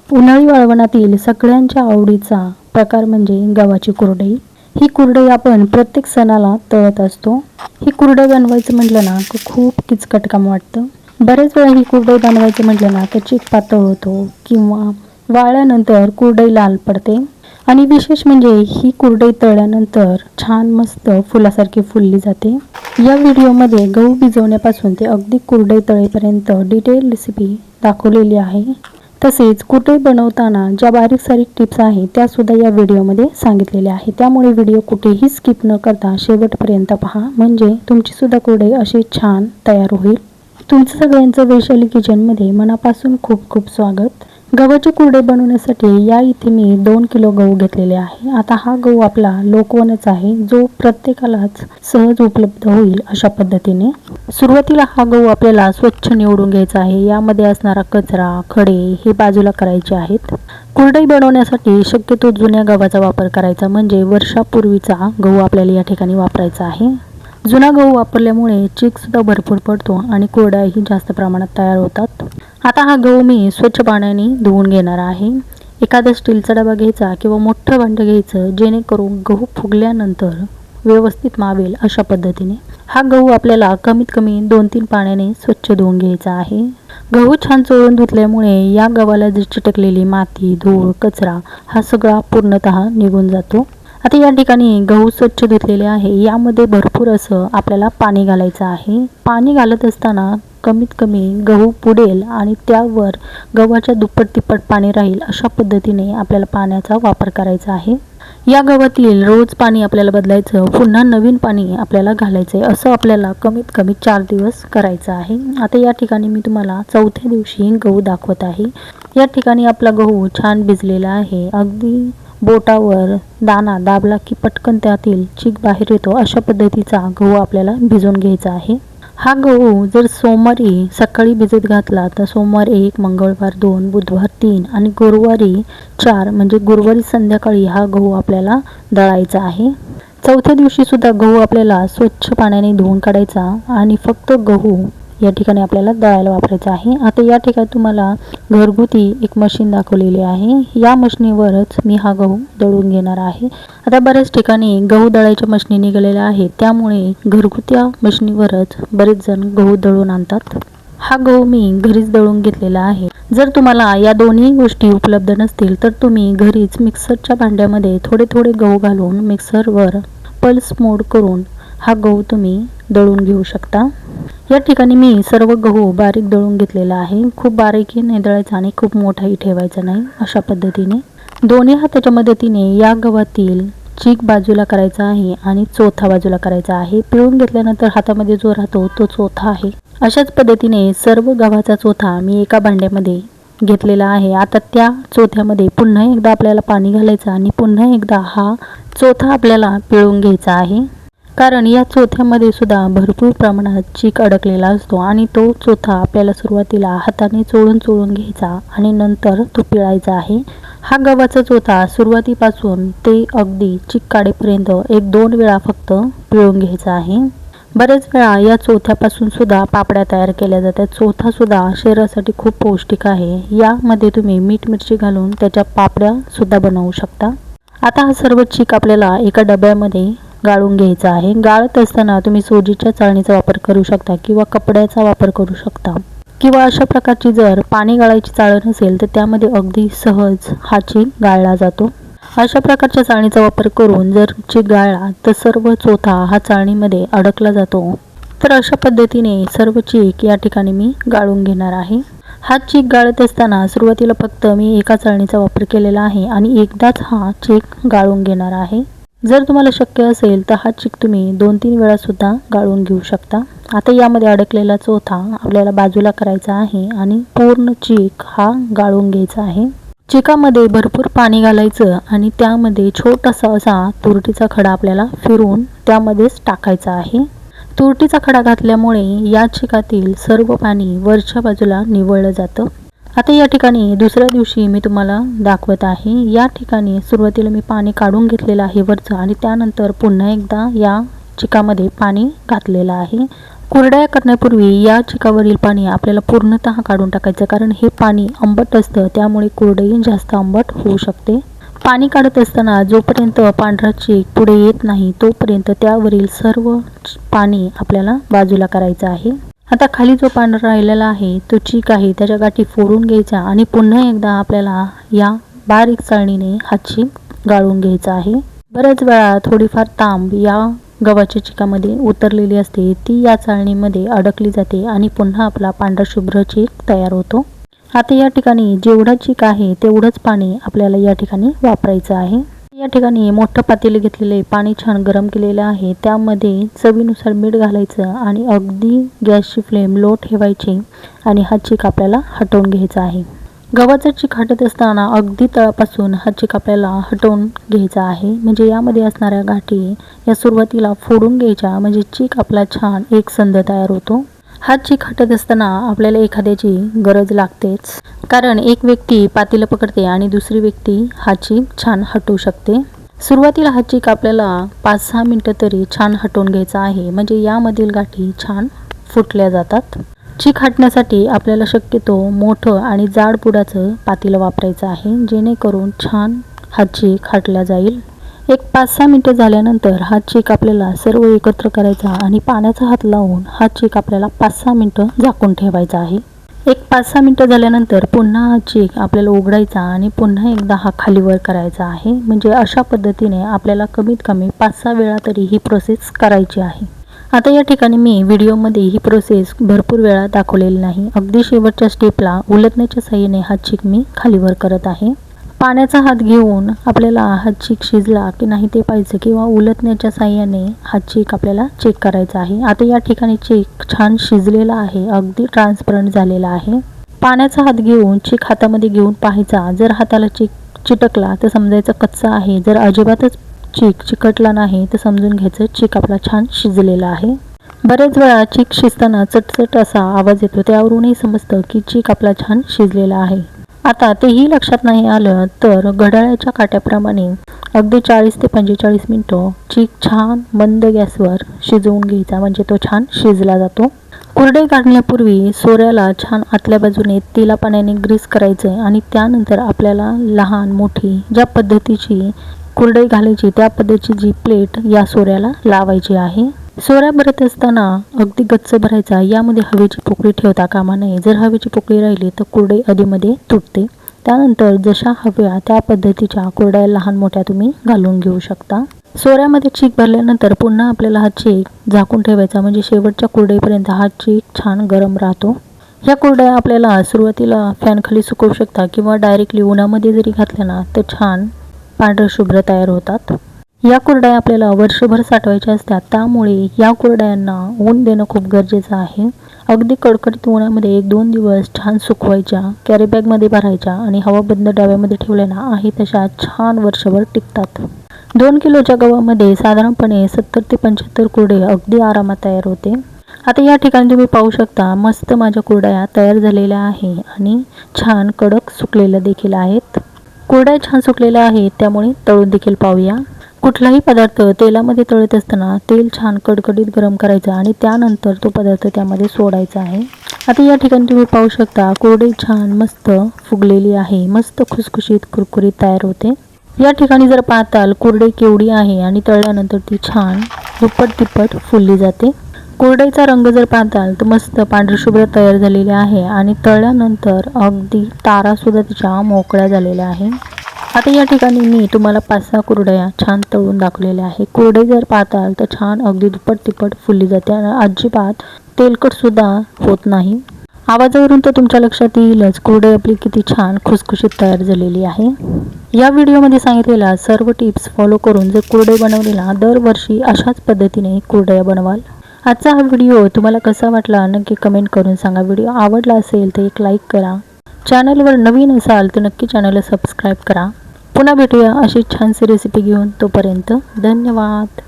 उन्हाळी वाळवणातील सगळ्यांच्या आवडीचा प्रकार म्हणजे गव्हाची कुरडई। ही कुरडई आपण प्रत्येक सणाला तळत असतो। ही कुरडई बनवायचं म्हटलं ना की खूप किचकट काम वाटतं। बरेच वेळा ही कुरडई बनवायचं म्हटलं ना तर चिक पातळ होतो किंवा वाळल्यानंतर कुरडई लाल पडते। आणि विशेष म्हणजे ही कुरडई तळल्यानंतर छान मस्त फुलासारखी फुलली जाते। या व्हिडिओमध्ये गहू भिजवण्यापासून ते अगदी कुरडई तळेपर्यंत डिटेल रेसिपी दाखवलेली आहे। तसेच कुरडई बनवताना ज्या बारीक सारीक टिप्स आहेत त्या सुद्धा या व्हिडिओमध्ये सांगितलेल्या आहेत। त्यामुळे व्हिडिओ कुठेही स्किप न करता शेवटपर्यंत पहा, म्हणजे तुमची सुद्धा कुरडई अशी छान तयार होईल। तुमचं सगळ्यांचं वैशाली किचनमध्ये मनापासून खूप खूप स्वागत। गव्हाची कुरडई बनवण्यासाठी या इथे मी 2 किलो गहू घेतलेले आहे। आता हा गहू आपला लोकवनच आहे, जो प्रत्येकालाच सहज उपलब्ध होईल अशा पद्धतीने। सुरुवातीला हा गहू आपल्याला स्वच्छ निवडून घ्यायचा आहे। यामध्ये असणारा कचरा, खडे हे बाजूला करायचे आहेत। कुरडई बनवण्यासाठी शक्यतो जुन्या गव्हाचा वापर करायचा, म्हणजे वर्षापूर्वीचा गहू आपल्याला या ठिकाणी वापरायचा आहे। जुना गहू वापरल्यामुळे चीक सुद्धा भरपूर पडतो आणि कुरडयाही जास्त प्रमाणात तयार होतात। आता हा गहू मी स्वच्छ पाण्याने धुवून घेणार आहे। एखादा स्टीलचा डबा घ्यायचा किंवा मोठं भांडं घ्यायचं, जेणेकरून गहू फुगल्यानंतर व्यवस्थित मावेल अशा पद्धतीने। हा गहू आपल्याला कमीत कमी 2-3 पाण्याने स्वच्छ धुवून घ्यायचा आहे। गहू छान चोळून धुतल्यामुळे या गव्हाला जी चिटकलेली माती, धूळ, कचरा हा सगळा पूर्णतः निघून जातो। आता या ठिकाणी गहू स्वच्छ धुतलेले आहे। यामध्ये भरपूर असं आपल्याला पाणी घालायचं आहे। पाणी घालत असताना कमीत कमी गहू पुडेल आणि त्यावर गव्हाच्या दुप्पट तिप्पट पाणी राहील अशा पद्धतीने आपल्याला पाण्याचा वापर करायचा आहे। या गव्हातील रोज पाणी आपल्याला बदलायचं, पुन्हा नवीन पाणी आपल्याला घालायचं आहे। असं आपल्याला कमीत कमी 4 दिवस करायचं आहे। आता या ठिकाणी मी तुम्हाला चौथ्या दिवशी गहू दाखवत आहे। या ठिकाणी आपला गहू छान भिजलेला आहे। अगदी बोटावर दाणा दाबला की पटकन त्यातील चीक बाहेर येतो अशा पद्धतीचा गहू आपल्याला भिजवून घ्यायचा आहे। हा गहू जर सोमवारी सकाळी भिजत घातला तर सोमवार 1, मंगळवार 2, बुधवार 3 आणि गुरुवारी 4, म्हणजे गुरुवारी संध्याकाळी हा गहू आपल्याला दळायचा आहे। चौथ्या दिवशी सुद्धा गहू आपल्याला स्वच्छ पाण्याने धुवून काढायचा आणि फक्त गहू या ठिकाणी आपल्याला दळायला वापरायचा आहे। आता या ठिकाणी तुम्हाला घरगुती एक मशीन दाखवलेली आहे। या मशीनीवरच मी हा गहू दळून घेणार आहे। आता बऱ्याच ठिकाणी गहू दळायच्या मशीनी निघालेल्या आहेत, त्यामुळे घरगुती मशीनीवरच बरेच जण गहू दळून आणतात। हा गहू मी घरीच दळून घेतलेला आहे। जर तुम्हाला या दोन्ही गोष्टी उपलब्ध नसतील तर तुम्ही घरीच मिक्सरच्या भांड्यामध्ये थोडे थोडे गहू घालून मिक्सरवर पल्स मोड करून हा गहू तुम्ही दळून घेऊ शकता। या ठिकाणी मी सर्व गहू बारीक दळून घेतलेला आहे। खूप बारीकही नाही दळायचा आणि खूप मोठाही ठेवायचा नाही अशा पद्धतीने। दोन्ही हाताच्या मदतीने या गव्हातील चीक बाजूला करायचा आहे आणि चोथा बाजूला करायचा आहे। पिळून घेतल्यानंतर हातामध्ये जो राहतो तो चोथा आहे। अशाच पद्धतीने सर्व गव्हाचा चोथा मी एका भांड्यामध्ये घेतलेला आहे। आता त्या चोथ्यामध्ये पुन्हा एकदा आपल्याला पाणी घालायचं आणि पुन्हा एकदा हा चोथा आपल्याला पिळून घ्यायचा आहे, कारण या चोथ्यामध्ये सुद्धा भरपूर प्रमाणात चीक अडकलेला असतो आणि तो चोथा आपल्याला सुरुवातीला हाताने चोळून घ्यायचा आणि नंतर तो पिळायचा आहे। हा गव्हाचा चोथा सुरुवातीपासून ते अगदी चीक काढेपर्यंत 1-2 वेळा फक्त पिळून घ्यायचा आहे। बरेच वेळा या चोथ्यापासून सुद्धा पापड्या तयार केल्या जातात। चोथा सुद्धा शरीरासाठी खूप पौष्टिक आहे। यामध्ये तुम्ही मीठ मिरची घालून त्याच्या पापड्या सुद्धा बनवू शकता। आता हा सर्व चीक आपल्याला एका डब्यामध्ये गाळून घ्यायचा आहे। गाळत असताना तुम्ही सोजीच्या चाळणीचा वापर करू शकता किंवा कपड्याचा वापर करू शकता, किंवा अशा प्रकारची जर पाणी गाळायची चाळण असेल तर त्यामध्ये अगदी सहज हा चीक गाळला जातो। अशा प्रकारच्या चाळणीचा वापर करून जर चीक गाळला तर सर्व चोथा हा चाळणीमध्ये अडकला जातो। तर अशा पद्धतीने सर्व चीक या ठिकाणी मी गाळून घेणार आहे। हा चीक गाळत असताना सुरुवातीला फक्त मी एका चाळणीचा वापर केलेला आहे आणि एकदाच हा चीक गाळून घेणार आहे। जर तुम्हाला शक्य असेल तर हा चीक तुम्ही 2-3 वेळा सुद्धा गाळून घेऊ शकता। आता यामध्ये अडकलेला चोथा आपल्याला बाजूला करायचा आहे आणि पूर्ण चीक हा गाळून घ्यायचा आहे। चिकामध्ये भरपूर पाणी घालायचं आणि त्यामध्ये छोटासा असा तुरटीचा खडा आपल्याला फिरवून त्यामध्येच टाकायचा आहे। तुरटीचा खडा घातल्यामुळे या चिकातील सर्व पाणी वरच्या बाजूला निवळलं जातं। आता या ठिकाणी दुसऱ्या दिवशी मी तुम्हाला दाखवत आहे। या ठिकाणी सुरुवातीला मी पाणी काढून घेतलेलं आहे वरचं आणि त्यानंतर पुन्हा एकदा या चिकामध्ये पाणी घातलेलं आहे। कुरडया करण्यापूर्वी या चिकावरील पाणी आपल्याला पूर्णतः काढून टाकायचं, कारण हे पाणी आंबट असतं, त्यामुळे कुरडई जास्त आंबट होऊ शकते. पाणी काढत असताना जोपर्यंत पांढरा चीक पुढे येत नाही तोपर्यंत त्यावरील सर्व पाणी आपल्याला बाजूला करायचं आहे. आता खाली जो पांढरा राहिलेला आहे तो चीक आहे त्याच्या गाठी फोडून घ्यायचा आणि पुन्हा एकदा आपल्याला या बारीक चाळणीने हा चीक गाळून घ्यायचा आहे. बऱ्याच वेळा थोडीफार तांब या गव्हाच्या चिकामध्ये उतरलेली असते, ती या चाळणीमध्ये अडकली जाते आणि पुन्हा आपला पांढरा शुभ्र चीक तयार होतो. आता या ठिकाणी जेवढा चीक आहे तेवढंच पाणी आपल्याला या ठिकाणी वापरायचं आहे. या ठिकाणी मोठं पातेले घेतलेले, पाणी छान गरम केलेलं आहे, त्यामध्ये चवीनुसार मीठ घालायचं आणि अगदी गॅसची फ्लेम लो ठेवायची आणि हा चीक आपल्याला हटवून घ्यायचा आहे. गव्हाचा चीक हटत असताना अगदी तळापासून हा चीक आपल्याला हटवून घ्यायचा आहे, म्हणजे यामध्ये असणाऱ्या गाठी या सुरुवातीला फोडून घ्यायच्या, म्हणजे चीक आपला छान एकसंध तयार होतो. हा चीक हटत असताना आपल्याला एखाद्याची गरज लागतेच, कारण एक व्यक्ती पातेलं पकडते आणि दुसरी व्यक्ती हा चीक छान हटवू शकते. सुरुवातीला हा चीक आपल्याला 5-6 मिनटं तरी छान हटवून घ्यायचा आहे, म्हणजे यामधील गाठी छान फुटल्या जातात. चीक हटण्यासाठी आपल्याला शक्यतो मोठं आणि जाड पुडाचं पातेलं वापरायचं आहे, जेणेकरून छान हा चीक हटला जाईल. एक 5-6 मिनटं झाल्यानंतर हा चीक आपल्याला सर्व एकत्र करायचा आणि पाण्याचा हात लावून हा चीक आपल्याला 5-6 मिनटं झाकून ठेवायचा आहे. एक 5-6 मिनटं झाल्यानंतर पुन्हा हा चीक आपल्याला उघडायचा आणि पुन्हा एकदा हा खालीवर करायचा आहे, म्हणजे अशा पद्धतीने आपल्याला कमीत कमी 5-6 वेळा तरी ही प्रोसेस करायची आहे. आता या ठिकाणी मी व्हिडिओमध्ये ही प्रोसेस भरपूर वेळा दाखवलेली नाही, अगदी शेवटच्या स्टेपला उलटण्याच्या साहाय्याने हा चीक मी खालीवर करत आहे. पाण्याचा हात घेऊन आपल्याला हा चीक शिजला की नाही ते पाहायचं, किंवा उलटण्याच्या साहाय्याने हा चीक आपल्याला चेक करायचा आहे. आता या ठिकाणी चीक छान शिजलेला आहे, अगदी ट्रान्सपरंट झालेला आहे. पाण्याचा हात घेऊन चीक हातामध्ये घेऊन पाहायचा, जर हाताला चीक चिटकला तर समजायचं कच्चा आहे, जर अजिबातच चीक चिकटला नाही तर समजून घ्यायचं चीक आपला छान शिजलेला आहे. बरेच वेळा चीक शिजताना चटचट असा आवाज येतो, त्यावरूनही समजतं की चीक आपला छान शिजलेला आहे. आता तेही लक्षात नाही आलं तर घड्याळाच्या काट्याप्रमाणे अगदी 40 ते 45 मिनिटं चीक छान मंद गॅसवर शिजवून घ्यायचा, म्हणजे तो छान शिजला जातो. कुरडई काढण्यापूर्वी सोऱ्याला छान आतल्या बाजूने तेला पाण्याने ग्रीस करायचं आणि त्यानंतर आपल्याला लहान मोठी ज्या पद्धतीची कुरडई घालायची त्या पद्धतीची जी प्लेट या सोऱ्याला लावायची आहे. सोऱ्या भरत असताना अगदी गच्च भरायचा, यामध्ये हवेची पोकळी ठेवता कामा नये. जर हवेची पोकळी राहिली तर कुरडई अधीमध्ये तुटते. त्यानंतर जशा हव्या त्या पद्धतीच्या कुरड्या लहान मोठ्या तुम्ही घालून घेऊ शकता. सोऱ्यामध्ये चीक भरल्यानंतर पुन्हा आपल्याला हा चीक झाकून ठेवायचा, म्हणजे शेवटच्या कुरडईपर्यंत हा चीक छान गरम राहतो. ह्या कुरड्या आपल्याला सुरुवातीला फॅनखाली सुकवू शकता किंवा डायरेक्टली उन्हामध्ये जरी घातल्या ना तर छान पांढरं शुभ्र तयार होतात. या कुरड्या आपल्याला वर्षभर साठवायच्या असतात, त्यामुळे या कुरड्यांना ऊन देणं खूप गरजेचं आहे. अगदी कडकडीत उन्हामध्ये 1-2 दिवस छान सुकवायच्या, कॅरीबॅगमध्ये भरायच्या आणि हवाबंद डब्यामध्ये ठेवल्या ना आहे तशा छान वर्षभर टिकतात. 2 किलोच्या गव्हामध्ये साधारणपणे 70 ते 75 कुरडे अगदी आरामात तयार होते. आता या ठिकाणी तुम्ही पाहू शकता मस्त माझ्या कुरड्या तयार झालेल्या आहे आणि छान कडक सुकलेल्या देखील आहेत. कुरड्या छान सुकलेल्या आहेत, त्यामुळे तळून देखील पाहूया. कुठलाही पदार्थ तेलामध्ये तळत असताना तेल छान कडकडीत गरम करायचं आणि त्यानंतर तो पदार्थ त्यामध्ये सोडायचा आहे. आता या ठिकाणी तुम्ही पाहू शकता कुरडई छान मस्त फुगलेली आहे, मस्त खुसखुशीत कुरकुरीत तयार होते. या ठिकाणी जर पाहताल कुरडई केवढी आहे आणि तळल्यानंतर ती छान दुप्पट तिप्पट फुलली जाते. कुरडईचा रंग जर पाहताल तर मस्त पांढरशुभ्र तयार झालेली आहे आणि तळल्यानंतर अगदी तारासुद्धा तिच्या मोकळ्या झालेल्या आहे. आता या ठिकाणी मी तुम्हाला 5-6 कुरडया छान तळून दाखवलेल्या आहे. कुरडई जर पाहताल तर छान अगदी दुप्पट तिप्पट फुलली जाते आणि अजिबात तेलकटसुद्धा होत नाही. आवाजावरून तर तुमच्या लक्षात येईलच कुरडई आपली किती छान खुसखुशीत तयार झालेली आहे. या व्हिडिओमध्ये सांगितलेल्या सर्व टिप्स फॉलो करून जर कुरडई बनवली ना दरवर्षी अशाच पद्धतीने कुरडया बनवाल. आजचा हा व्हिडिओ तुम्हाला कसा वाटला नक्की कमेंट करून सांगा. व्हिडिओ आवडला असेल तर एक लाईक करा. चॅनलवर नवीन असाल तर नक्की चॅनलला सबस्क्राईब करा. पुन्हा भेटूया अशी छानशी रेसिपी घेऊन. तोपर्यंत धन्यवाद.